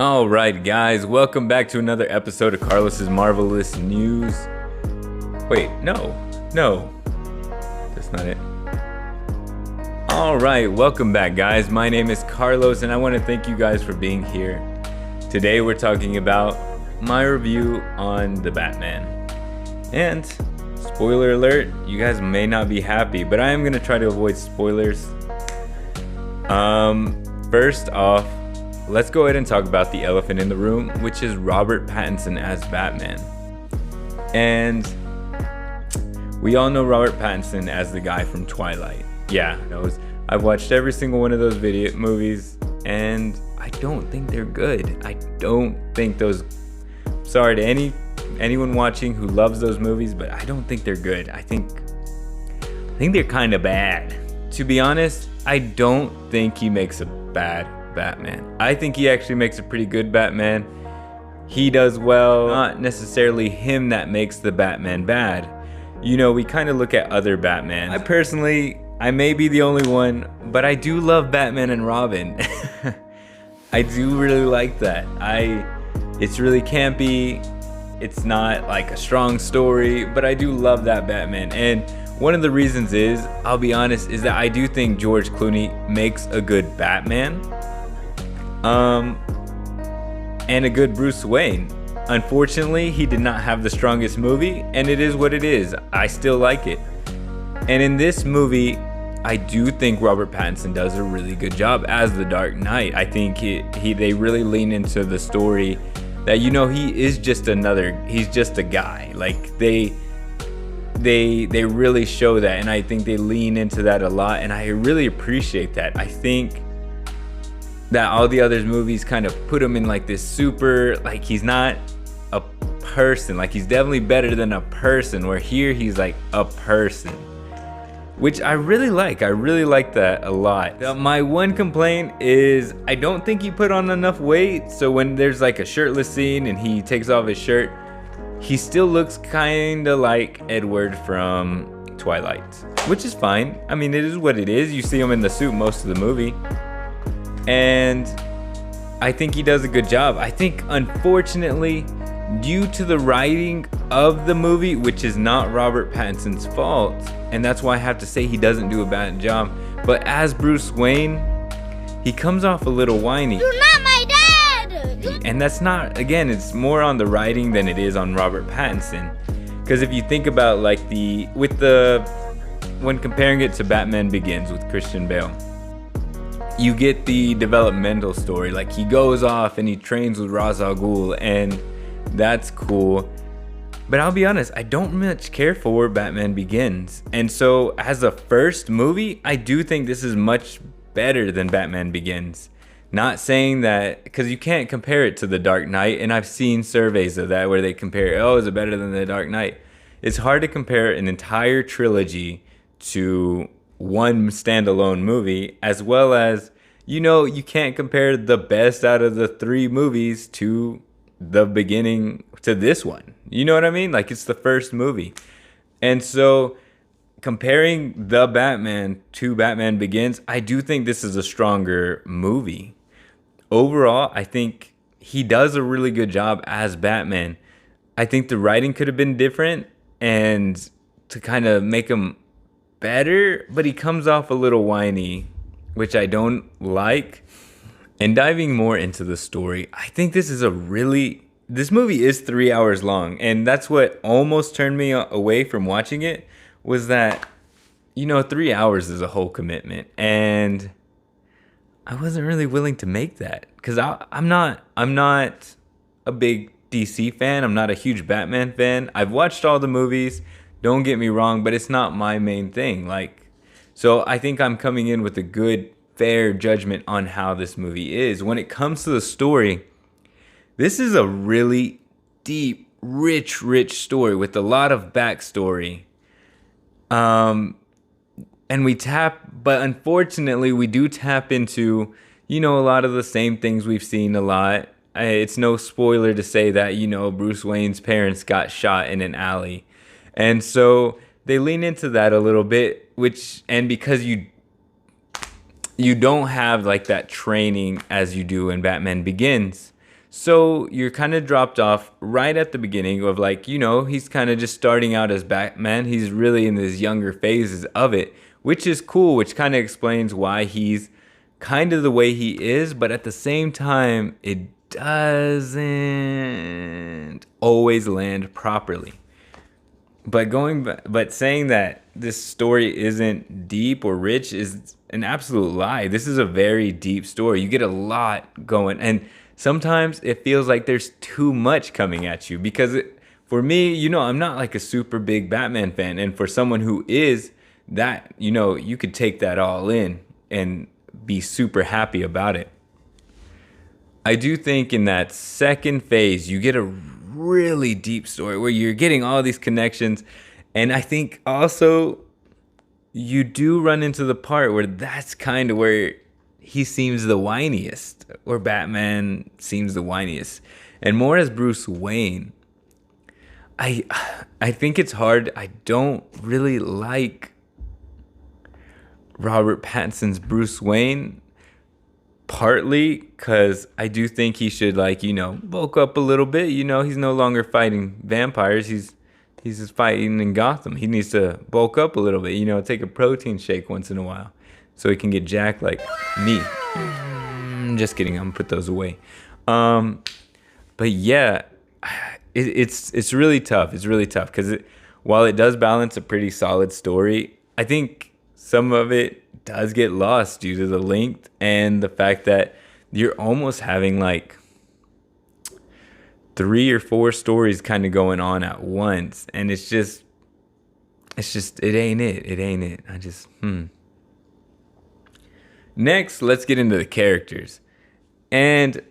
All right, guys, welcome back to another episode of Carlos's Marvelous News. Wait, no, that's not it. All right, welcome back, guys. My name is Carlos, and I want to thank you guys for being here. Today, we're talking about my review on the Batman. And spoiler alert, you guys may not be happy, but I am going to try to avoid spoilers. First off, let's go ahead and talk about the elephant in the room, which is Robert Pattinson as Batman. And we all know Robert Pattinson as the guy from Twilight. Yeah, I've watched every single one of those movies, and I don't think they're good. I don't think those... Sorry to anyone watching who loves those movies, but I don't think they're good. I think they're kind of bad. To be honest, I don't think he makes a bad Batman. I think he actually makes a pretty good Batman. He does well. Not necessarily him that makes the Batman bad. You know, we kind of look at other Batmans. I may be the only one, but I do love Batman and Robin. I do really like that. It's really campy. It's not like a strong story, but I do love that Batman. And one of the reasons is, I'll be honest, is that I do think George Clooney makes a good Batman. And a good Bruce Wayne. Unfortunately, he did not have the strongest movie, and it is what it is. I still like it. And in this movie, I do think Robert Pattinson does a really good job as the Dark Knight. I think they really lean into the story that, you know, he's just a guy. Like they really show that, and I think they lean into that a lot, and I really appreciate that. I think that all the other movies kind of put him in like this super, like he's not a person, like he's definitely better than a person, where here he's like a person, which I really like. I really like that a lot. My one complaint is I don't think he put on enough weight, so when there's like a shirtless scene and he takes off his shirt, he still looks kind of like Edward from Twilight, which is fine. I mean, it is what it is. You see him in the suit most of the movie. And I think he does a good job. I think, unfortunately, due to the writing of the movie, which is not Robert Pattinson's fault, and that's why I have to say he doesn't do a bad job, but as Bruce Wayne, he comes off a little whiny. You're not my dad! And that's not, again, it's more on the writing than it is on Robert Pattinson. Because if you think about like when comparing it to Batman Begins with Christian Bale, you get the developmental story. Like he goes off and he trains with Ra's al Ghul, and that's cool. But I'll be honest, I don't much care for Batman Begins. And so as a first movie, I do think this is much better than Batman Begins. Not saying that, because you can't compare it to The Dark Knight, and I've seen surveys of that where they compare, oh, is it better than The Dark Knight? It's hard to compare an entire trilogy to one standalone movie, as well as, you know, you can't compare the best out of the three movies to the beginning to this one. You know what I mean? Like, it's the first movie. And so comparing the Batman to Batman Begins, I do think this is a stronger movie. Overall, I think he does a really good job as Batman. I think the writing could have been different and to kind of make him better, but he comes off a little whiny, which I don't like. And diving more into the story, I think this movie is 3 hours long, and that's what almost turned me away from watching it, was that, you know, 3 hours is a whole commitment, and I wasn't really willing to make that, because I'm not a big DC fan. I'm not a huge Batman fan. I've watched all the movies, don't get me wrong, but it's not my main thing. Like, so I think I'm coming in with a good, fair judgment on how this movie is. When it comes to the story, this is a really deep, rich story with a lot of backstory. But unfortunately, we do tap into, you know, a lot of the same things we've seen a lot. It's no spoiler to say that, you know, Bruce Wayne's parents got shot in an alley. And so they lean into that a little bit, and because you don't have like that training as you do in Batman Begins, So you're kind of dropped off right at the beginning of like, he's kind of just starting out as Batman. He's really in his younger phases of it, which is cool, which kind of explains why he's kind of the way he is. But at the same time, it doesn't always land properly. But saying that this story isn't deep or rich is an absolute lie. This is a very deep story. You get a lot going, and sometimes it feels like there's too much coming at you because for me, I'm not like a super big Batman fan, and for someone who is that, you could take that all in and be super happy about it. I do think in that second phase, you get a really deep story where you're getting all these connections. And I think also you do run into the part where that's kind of where he seems the whiniest, or Batman seems the whiniest. And more as Bruce Wayne, I think it's hard. I don't really like Robert Pattinson's Bruce Wayne. Partly because I do think he should bulk up a little bit. He's no longer fighting vampires. He's just fighting in Gotham. He needs to bulk up a little bit. Take a protein shake once in a while so he can get jacked like me. Just kidding. I'm gonna put those away. But yeah, it's really tough. It's really tough because while it does balance a pretty solid story, I think some of it does get lost due to the length and the fact that you're almost having like 3 or 4 stories kind of going on at once, and it ain't it. Next, let's get into the characters. And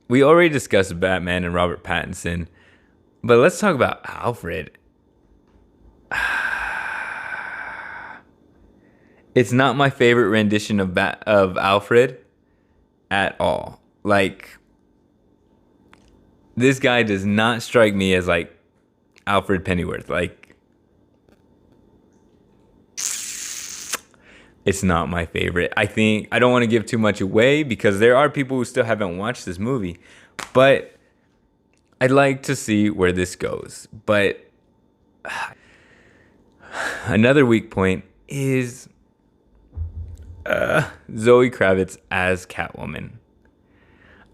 we already discussed Batman and Robert Pattinson, but let's talk about Alfred. It's not my favorite rendition of Alfred at all. Like, this guy does not strike me as like Alfred Pennyworth. Like, it's not my favorite. I don't want to give too much away because there are people who still haven't watched this movie, but I'd like to see where this goes. But another weak point is Zoe Kravitz as Catwoman.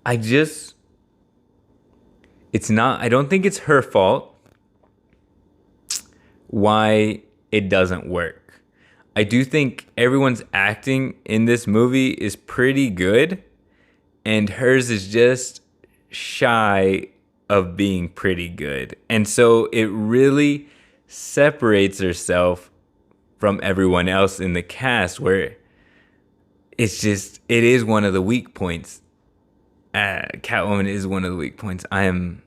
I don't think it's her fault why it doesn't work. I do think everyone's acting in this movie is pretty good, and hers is just shy of being pretty good. And so it really separates herself from everyone else in the cast, where it is one of the weak points. Catwoman is one of the weak points. And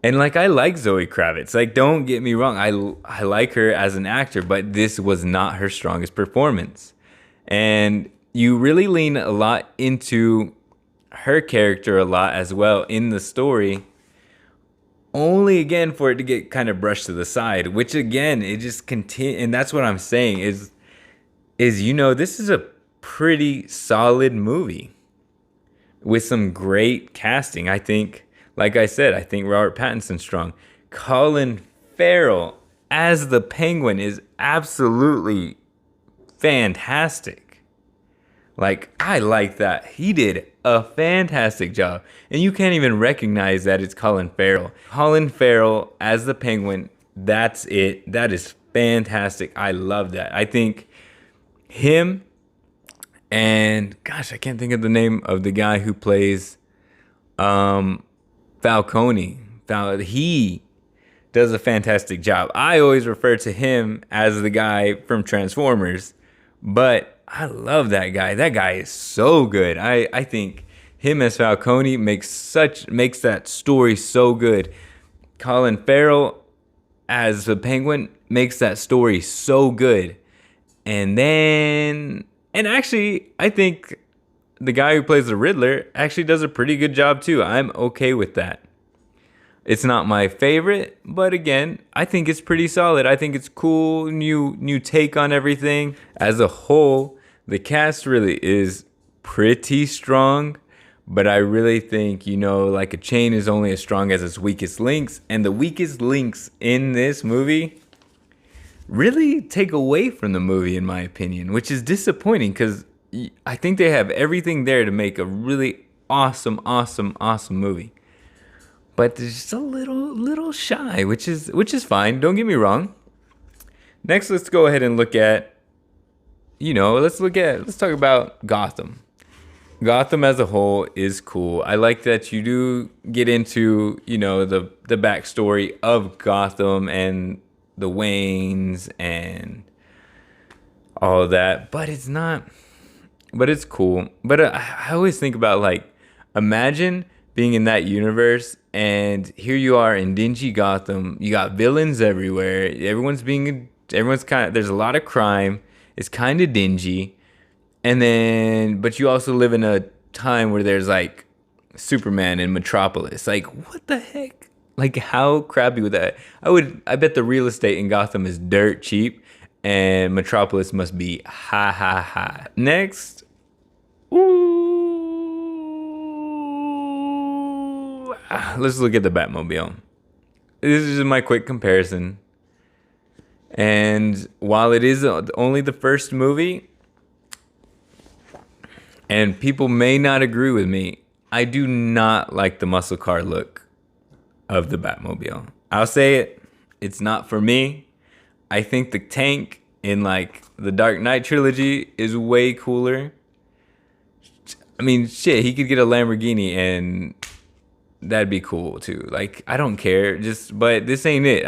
like, I like Zoe Kravitz. Like, don't get me wrong. I like her as an actor, but this was not her strongest performance. And you really lean a lot into her character a lot as well in the story. Only again for it to get kind of brushed to the side, which again, it just continue. And that's what I'm saying is this is a pretty solid movie with some great casting. I think, like I said, I think Robert Pattinson's strong. Colin Farrell as the Penguin is absolutely fantastic. Like, I like that. He did a fantastic job. And you can't even recognize that it's Colin Farrell. Colin Farrell as the Penguin, that's it. That is fantastic. I love that. I think him and, gosh, I can't think of the name of the guy who plays Falcone. He does a fantastic job. I always refer to him as the guy from Transformers, but I love that guy. That guy is so good. I think him as Falcone makes that story so good. Colin Farrell as the Penguin makes that story so good. And actually, I think the guy who plays the Riddler actually does a pretty good job too. I'm okay with that. It's not my favorite, but again, I think it's pretty solid. I think it's cool, new take on everything. As a whole, the cast really is pretty strong, But I really think, like a chain is only as strong as its weakest links. And the weakest links in this movie really take away from the movie, in my opinion, which is disappointing because I think they have everything there to make a really awesome, awesome, awesome movie. But they're just a little shy, which is fine. Don't get me wrong. Next, let's go ahead and look at, let's talk about Gotham. Gotham as a whole is cool. I like that you do get into, the backstory of Gotham and the Waynes and all of that. But it's cool. But I always think about, like, imagine being in that universe and here you are in dingy Gotham. You got villains everywhere. Everyone's there's a lot of crime. It's kind of dingy. But you also live in a time where there's like Superman in Metropolis. Like, what the heck? Like, how crappy would that? I bet the real estate in Gotham is dirt cheap and Metropolis must be ha ha ha. Next. Let's look at the Batmobile. This is just my quick comparison. And while it is only the first movie, and people may not agree with me, I do not like the muscle car look of the Batmobile. I'll say it. It's not for me. I think the tank in like the Dark Knight trilogy is way cooler. I mean, shit, he could get a Lamborghini and that'd be cool too. Like, I don't care. But this ain't it.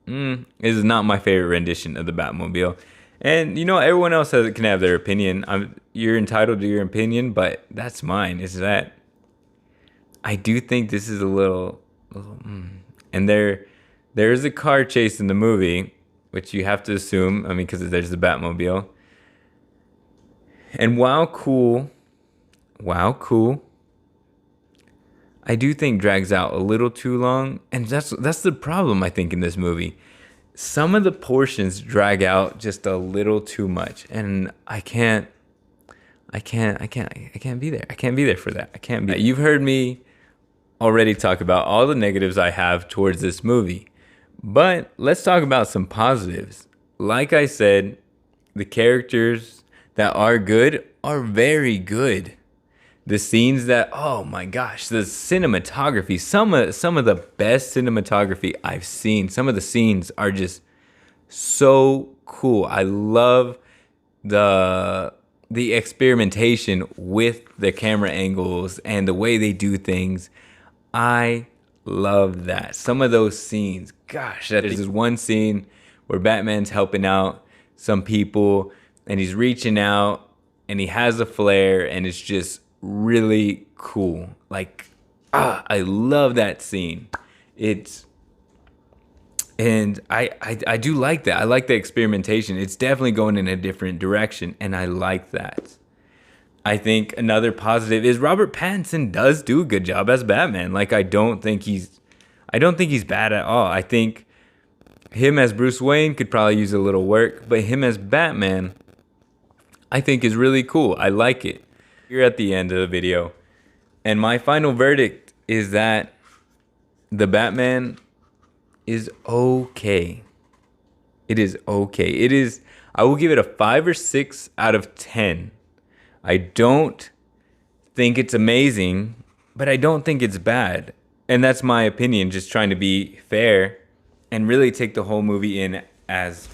This is not my favorite rendition of the Batmobile. And everyone else can have their opinion. You're entitled to your opinion, but that's mine. Is that I do think this is a little. And there is a car chase in the movie, which you have to assume. I mean, because there's the Batmobile. And while cool, I do think drags out a little too long, and that's the problem I think in this movie. Some of the portions drag out just a little too much, and I can't be there. I can't be there for that. I can't be. You've heard me already talk about all the negatives I have towards this movie, but let's talk about some positives. Like I said, the characters that are good are very good. The scenes that, oh my gosh, the cinematography, some of the best cinematography I've seen. Some of the scenes are just so cool. I love the experimentation with the camera angles and the way they do things. I love that. Some of those scenes, gosh, there's this one scene where Batman's helping out some people and he's reaching out and he has a flare and it's just really cool. Like, I love that scene. I do like that. I like the experimentation. It's definitely going in a different direction, and I like that. I think another positive is Robert Pattinson does do a good job as Batman. Like, I don't think he's bad at all. I think him as Bruce Wayne could probably use a little work, but him as Batman, I think is really cool. I like it. You're at the end of the video, and my final verdict is that the Batman is okay. It is okay. I will give it a 5 or 6 out of 10. I don't think it's amazing, but I don't think it's bad. And that's my opinion, just trying to be fair and really take the whole movie in as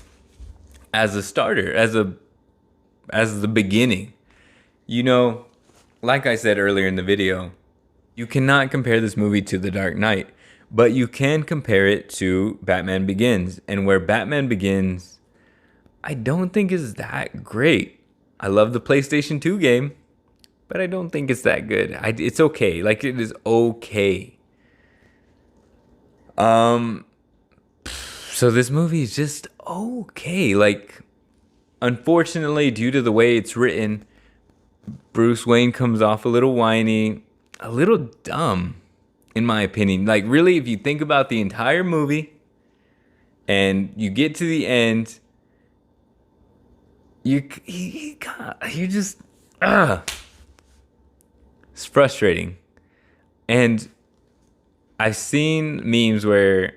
a starter, as the beginning. Like I said earlier in the video, you cannot compare this movie to The Dark Knight, but you can compare it to Batman Begins. And where Batman Begins, I don't think is that great. I love the PlayStation 2 game, but I don't think it's that good. It's okay. Like, it is okay. So this movie is just okay. Like, unfortunately, due to the way it's written, Bruce Wayne comes off a little whiny, a little dumb, in my opinion. Like, really, if you think about the entire movie and you get to the end, you're just It's frustrating. And I've seen memes where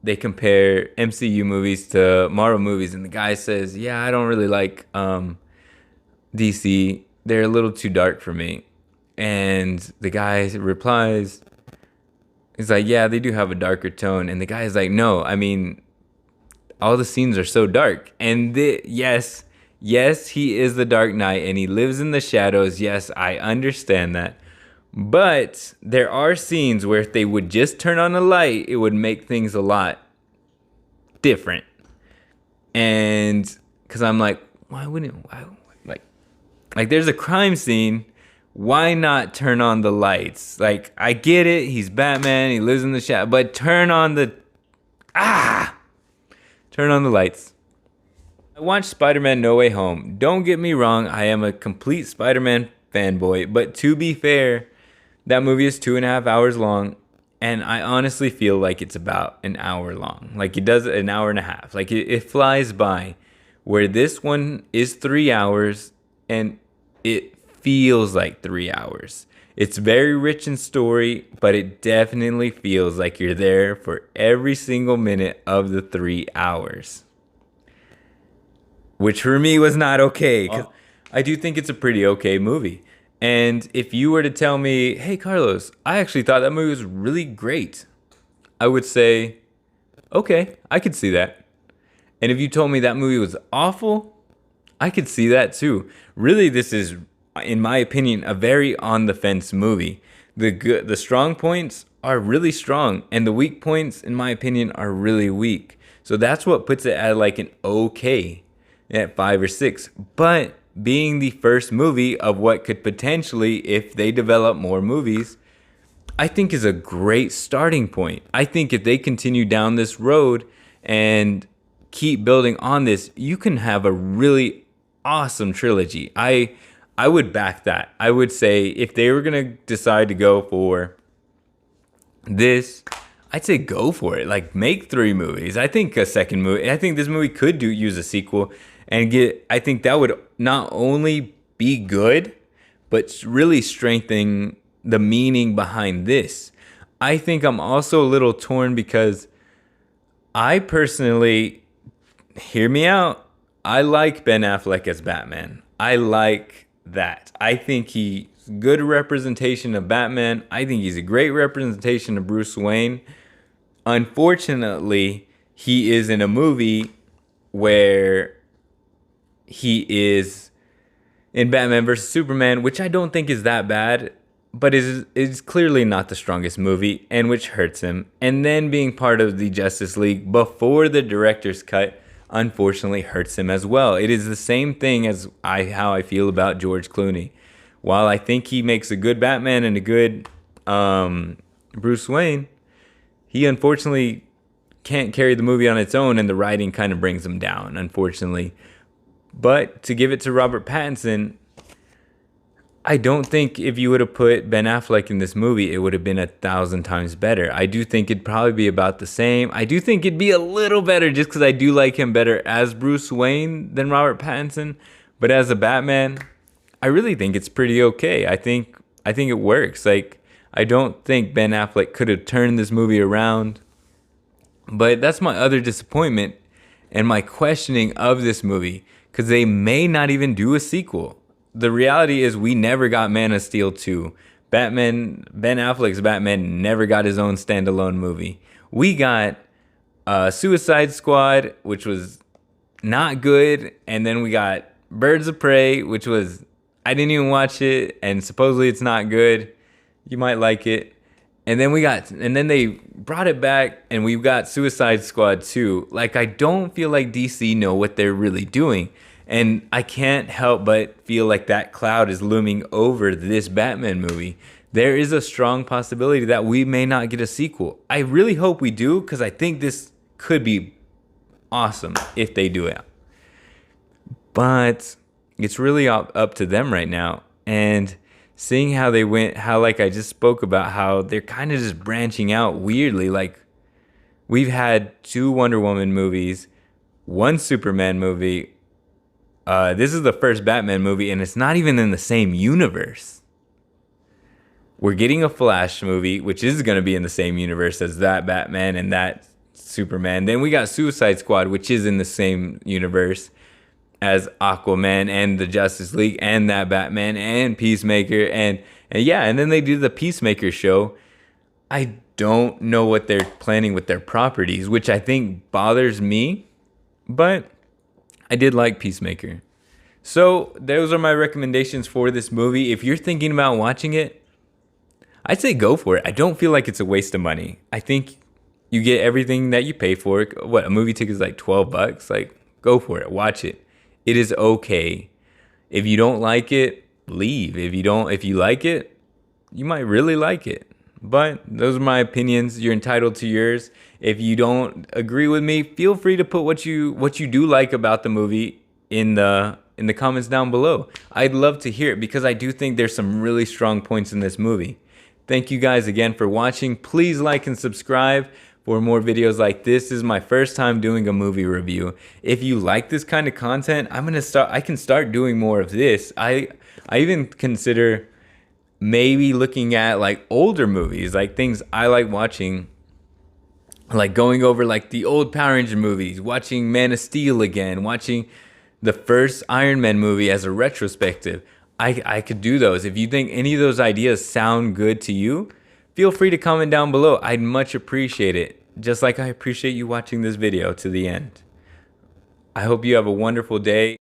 they compare MCU movies to Marvel movies, and the guy says, "Yeah, I don't really like DC. They're a little too dark for me." And the guy replies, he's like, "Yeah, they do have a darker tone." And the guy is like, "No, I mean, all the scenes are so dark." And yes, yes, he is the Dark Knight and he lives in the shadows. Yes, I understand that. But there are scenes where if they would just turn on a light, it would make things a lot different. And because I'm like, why wouldn't like there's a crime scene, why not turn on the lights? Like, I get it, he's Batman, he lives in the shadow, but turn on the lights. I watched Spider-Man No Way Home. Don't get me wrong, I am a complete Spider-Man fanboy, but to be fair, that movie is 2.5 hours long, and I honestly feel like it's about an hour long. Like, it does an hour and a half. Like, it flies by. Where this one is 3 hours, and it feels like 3 hours. It's very rich in story, but it definitely feels like you're there for every single minute of the 3 hours. Which for me was not okay, because I do think it's a pretty okay movie. And if you were to tell me, "Hey, Carlos, I actually thought that movie was really great," I would say, "Okay, I could see that." And if you told me that movie was awful, I could see that too. Really, this is, in my opinion, a very on the fence movie. The strong points are really strong, and the weak points, in my opinion, are really weak. So that's what puts it at like an okay, at 5 or 6. But being the first movie of what could potentially, if they develop more movies, I think is a great starting point. I think if they continue down this road and keep building on this, you can have a really awesome trilogy. I would back that. I would say if they were going to decide to go for this, I'd say go for it. Like, make 3 movies. I think a second movie. I think this movie could use a sequel and get. I think that would not only be good, but really strengthen the meaning behind this. I think I'm also a little torn because I personally, hear me out, I like Ben Affleck as Batman. I like that. I think he's good representation of Batman. I think he's a great representation of Bruce Wayne. Unfortunately, he is in a movie where he is in Batman vs. Superman, which I don't think is that bad, but is clearly not the strongest movie, and which hurts him. And then being part of the Justice League before the director's cut, unfortunately, hurts him as well. It is the same thing as how I feel about George Clooney. While I think he makes a good Batman and a good Bruce Wayne, he unfortunately can't carry the movie on its own, and the writing kind of brings him down, unfortunately. But to give it to Robert Pattinson, I don't think if you would have put Ben Affleck in this movie, it would have been 1,000 times better. I do think it'd probably be about the same. I do think it'd be a little better just because I do like him better as Bruce Wayne than Robert Pattinson. But as a Batman, I really think it's pretty okay. I think it works. Like, I don't think Ben Affleck could have turned this movie around. But that's my other disappointment and my questioning of this movie, because they may not even do a sequel. The reality is we never got Man of Steel 2. Ben Affleck's Batman never got his own standalone movie. We got Suicide Squad, which was not good. And then we got Birds of Prey, which was, I didn't even watch it, and supposedly it's not good. You might like it. And then they brought it back, and we got Suicide Squad 2. Like, I don't feel like DC know what they're really doing. And I can't help but feel like that cloud is looming over this Batman movie. There is a strong possibility that we may not get a sequel. I really hope we do, because I think this could be awesome if they do it. But it's really up to them right now. And seeing how they went, how, like I just spoke about, how they're kind of just branching out weirdly. Like, we've had 2 Wonder Woman movies, 1 Superman movie, This is the first Batman movie, and it's not even in the same universe. We're getting a Flash movie, which is going to be in the same universe as that Batman and that Superman. Then we got Suicide Squad, which is in the same universe as Aquaman and the Justice League and that Batman and Peacemaker. And yeah, and then they do the Peacemaker show. I don't know what they're planning with their properties, which I think bothers me. But I did like Peacemaker. So those are my recommendations for this movie. If you're thinking about watching it, I'd say go for it. I don't feel like it's a waste of money. I think you get everything that you pay for. What, a movie ticket is like $12? Like, go for it. Watch it. It is okay. If you don't like it, leave. If you like it, you might really like it. But those are my opinions. You're entitled to yours. If you don't agree with me, feel free to put what you do like about the movie in the comments down below. I'd love to hear it because I do think there's some really strong points in this movie. Thank you guys again for watching. Please like and subscribe for more videos like this. This is my first time doing a movie review. If you like this kind of content, I can start doing more of this. I even consider maybe looking at like older movies, like things I like watching, like going over like the old Power Ranger movies, watching Man of Steel again, watching the first Iron Man movie as a retrospective. I could do those. If you think any of those ideas sound good to you, feel free to comment down below. I'd much appreciate it. Just like I appreciate you watching this video to the end. I hope you have a wonderful day.